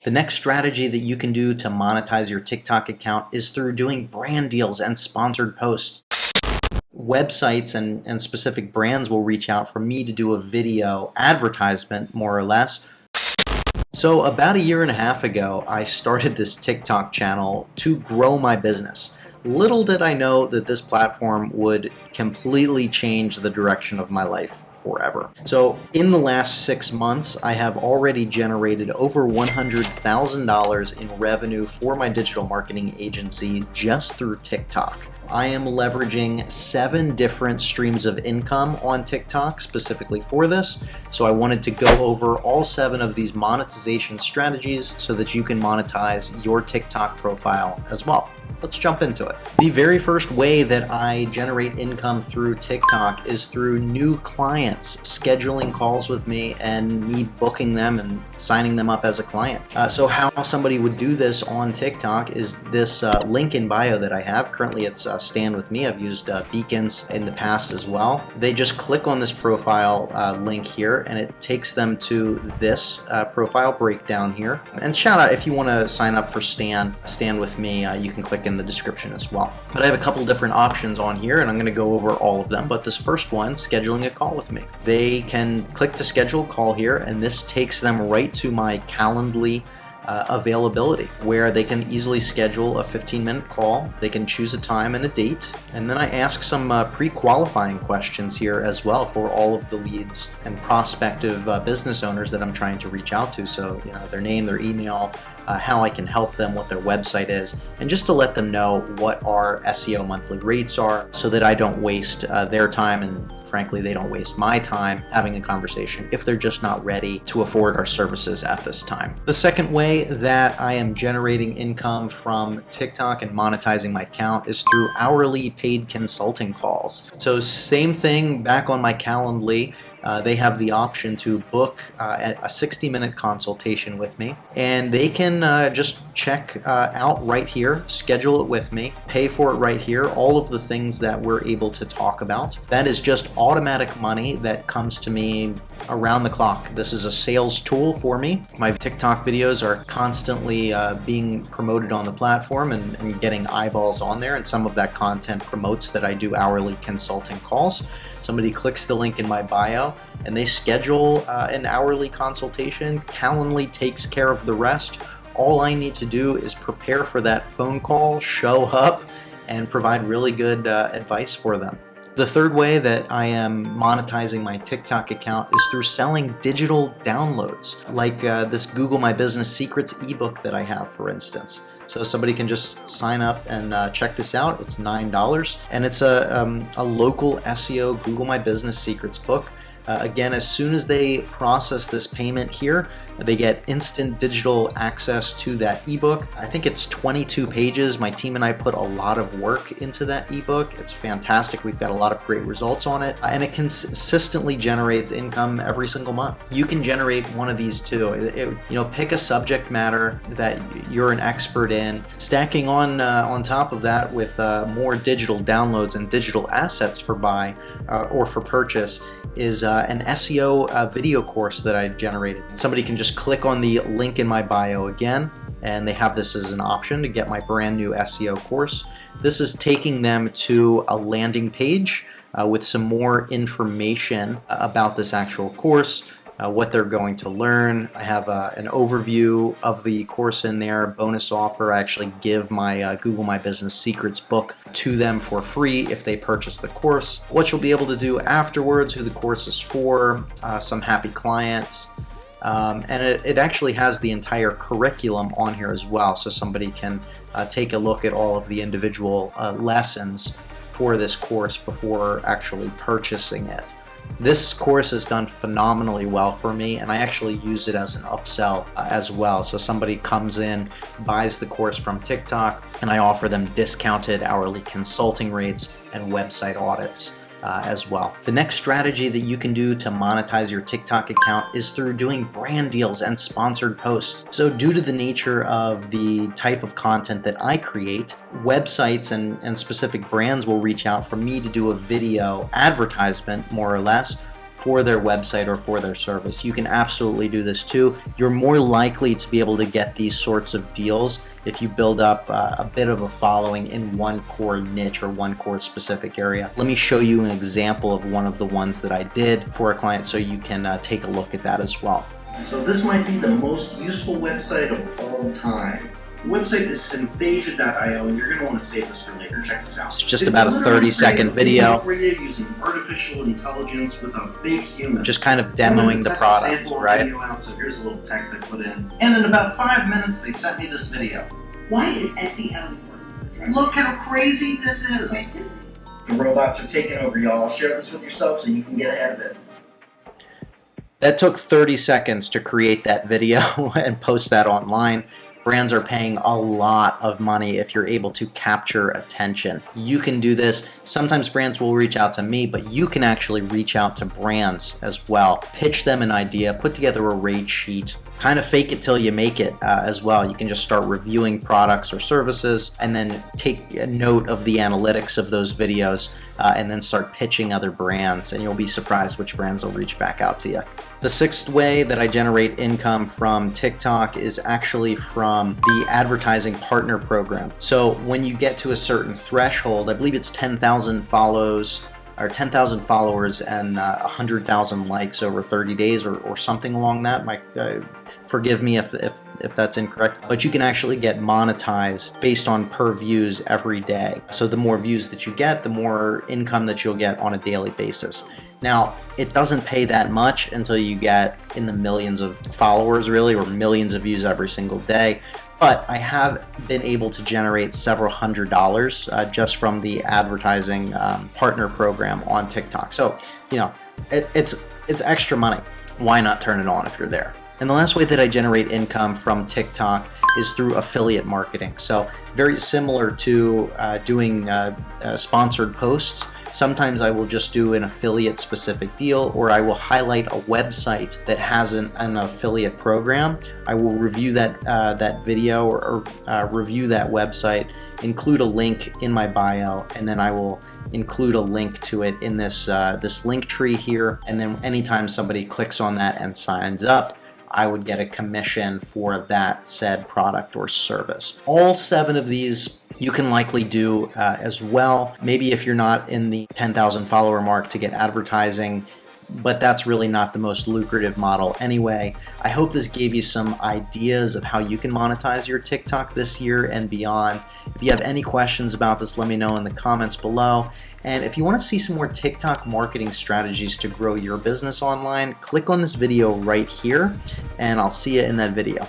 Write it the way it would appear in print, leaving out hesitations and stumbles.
The next strategy that you can do to monetize your TikTok account is through doing brand deals and sponsored posts. Websites and specific brands will reach out for me to do a video advertisement, more or less. So about a year and a half ago, I started this TikTok channel to grow my business. Little did I know that this platform would completely change the direction of my life forever. So in the last 6 months, I have already generated over $100,000 in revenue for my digital marketing agency just through TikTok. I am leveraging 7 different streams of income on TikTok specifically for this. So I wanted to go over all 7 of these monetization strategies so that you can monetize your TikTok profile as well. Let's jump into it. The very first way that I generate income through TikTok is through new clients scheduling calls with me and me booking them and signing them up as a client. So how somebody would do this on TikTok is this link in bio that I have. Currently it's Stand With Me. I've used Beacons in the past as well. They just click on this profile link here and it takes them to this profile breakdown here. And shout out if you want to sign up for Stand With Me, you can click in the description as well. But I have a couple different options on here and I'm going to go over all of them. But this first one, scheduling a call with me. They can click to schedule a call here and this takes them right to my Calendly availability where they can easily schedule a 15-minute call. They can choose a time and a date, and then I ask some pre-qualifying questions here as well for all of the leads and prospective business owners that I'm trying to reach out to. So their name, their email, how I can help them, what their website is, and just to let them know what our SEO monthly rates are so that I don't waste their time and frankly they don't waste my time having a conversation if they're just not ready to afford our services at this time. The second way that I am generating income from TikTok and monetizing my account is through hourly paid consulting calls. So same thing back on my Calendly. They have the option to book a 60-minute consultation with me, and they can just check out right here, schedule it with me, pay for it right here, all of the things that we're able to talk about. That is just automatic money that comes to me around the clock. This is a sales tool for me. My TikTok videos are constantly being promoted on the platform and getting eyeballs on there, and some of that content promotes that I do hourly consulting calls. Somebody clicks the link in my bio and they schedule an hourly consultation. Calendly takes care of the rest. All I need to do is prepare for that phone call, show up, and provide really good advice for them. The third way that I am monetizing my TikTok account is through selling digital downloads, like this Google My Business Secrets ebook that I have, for instance. So somebody can just sign up and check this out. It's $9, and it's a local SEO Google My Business Secrets book. Again, as soon as they process this payment here, they get instant digital access to that ebook. I think it's 22 pages. My team and I put a lot of work into that ebook. It's fantastic. We've got a lot of great results on it, and it consistently generates income every single month. You can generate one of these too. Pick a subject matter that you're an expert in. Stacking on top of that with more digital downloads and digital assets for buy or for purchase is an SEO video course that I generated. Somebody can just click on the link in my bio again, and they have this as an option to get my brand new SEO course. This is taking them to a landing page with some more information about this actual course, what they're going to learn. I have an overview of the course in there, bonus offer. I actually give my Google My Business Secrets book to them for free if they purchase the course. What you'll be able to do afterwards, who the course is for, some happy clients, and it actually has the entire curriculum on here as well, so somebody can take a look at all of the individual lessons for this course before actually purchasing it. This course has done phenomenally well for me, and I actually use it as an upsell as well. So somebody comes in, buys the course from TikTok, and I offer them discounted hourly consulting rates and website audits as well. The next strategy that you can do to monetize your TikTok account is through doing brand deals and sponsored posts. So due to the nature of the type of content that I create, websites and specific brands will reach out for me to do a video advertisement, more or less, for their website or for their service. You can absolutely do this too. You're more likely to be able to get these sorts of deals if you build up a bit of a following in one core niche or one core specific area. Let me show you an example of one of the ones that I did for a client so you can take a look at that as well. So this might be the most useful website of all time. The website is Synthesia.io, and you're going to want to save this for later. Check this out. It's just about a 30-second video. For you using artificial intelligence with a fake human. Just kind of demoing the product, right? Out, so here's a little text I put in. And in about 5 minutes, they sent me this video. Why is SEO important? Look how crazy this is. The robots are taking over, y'all. Share this with yourself so you can get ahead of it. That took 30 seconds to create that video and post that online. Brands are paying a lot of money if you're able to capture attention. You can do this. Sometimes brands will reach out to me, but you can actually reach out to brands as well. Pitch them an idea, put together a rate sheet, kind of fake it till you make it as well. You can just start reviewing products or services and then take a note of the analytics of those videos and then start pitching other brands, and you'll be surprised which brands will reach back out to you. The sixth way that I generate income from TikTok is actually from the advertising partner program. So when you get to a certain threshold, I believe it's 10,000 follows or 10,000 followers and 100,000 likes over 30 days or something along that. Forgive me if that's incorrect, but you can actually get monetized based on per views every day. So the more views that you get, the more income that you'll get on a daily basis. Now, it doesn't pay that much until you get in the millions of followers, really, or millions of views every single day. But I have been able to generate several $100s just from the advertising partner program on TikTok. So, you know, it's extra money. Why not turn it on if you're there? And the last way that I generate income from TikTok is through affiliate marketing. So very similar to doing sponsored posts. Sometimes I will just do an affiliate specific deal, or I will highlight a website that has an affiliate program. I will review that video or review that website, include a link in my bio, and then I will include a link to it in this link tree here. And then anytime somebody clicks on that and signs up, I would get a commission for that said product or service. All 7 of these you can likely do as well. Maybe if you're not in the 10,000 follower mark to get advertising, but that's really not the most lucrative model anyway. I hope this gave you some ideas of how you can monetize your TikTok this year and beyond. If you have any questions about this, let me know in the comments below. And if you want to see some more TikTok marketing strategies to grow your business online, click on this video right here, and I'll see you in that video.